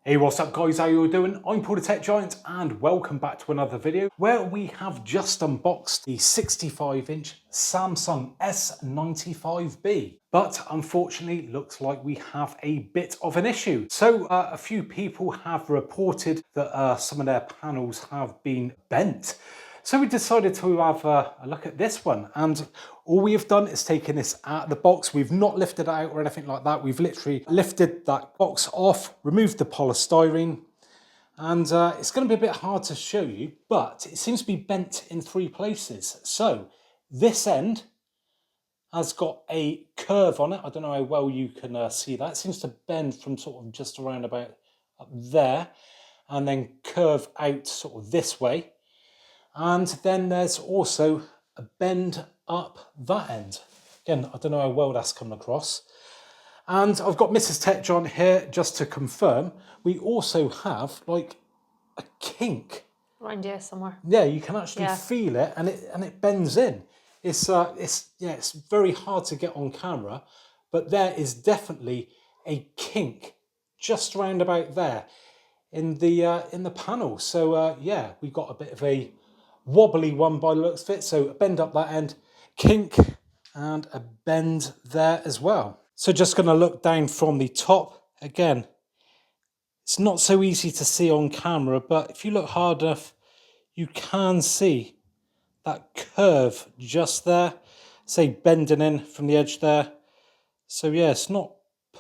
Hey, what's up guys, how you all doing? I'm Paul the Tech Giant and welcome back to another video where we have just unboxed the 65-inch Samsung S95B. But unfortunately, looks like we have a bit of an issue. So a few people have reported that some of their panels have been bent. So we decided to have a look at this one, and all we have done is taken this out of the box. We've not lifted it out or anything like that. We've literally lifted that box off, removed the polystyrene, and it's going to be a bit hard to show you, but it seems to be bent in three places. So this end has got a curve on it. I don't know how well you can see that. It seems to bend from sort of just around about up there and then curve out sort of this way. And then there's also a bend up that end. Again, I don't know how well that's come across. And I've got Mrs. Tech Giant here just to confirm. We also have like a kink around here somewhere. Yeah, you can actually feel it, and it bends in. It's very hard to get on camera, but there is definitely a kink just around about there in the panel. So yeah, we've got a bit of a wobbly one by the looks of it. So a bend up that end, kink, and a bend there as well. So just going to look down from the top again. It's not so easy to see on camera, but if you look hard enough, you can see that curve just there, say bending in from the edge there. So yeah, it's not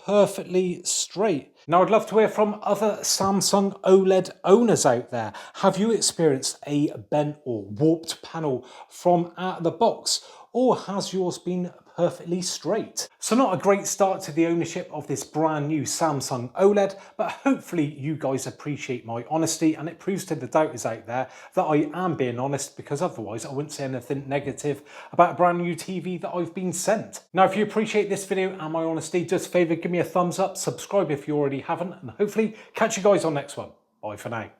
perfectly straight. Now I'd love to hear from other Samsung OLED owners out there. Have you experienced a bent or warped panel from out of the box, or has yours been perfectly straight? So not a great start to the ownership of this brand new Samsung OLED, but hopefully you guys appreciate my honesty, and it proves to the doubters out there that I am being honest, because otherwise I wouldn't say anything negative about a brand new TV that I've been sent. Now if you appreciate this video and my honesty, just a favour, give me a thumbs up, subscribe if you already haven't, and hopefully catch you guys on next one. Bye for now.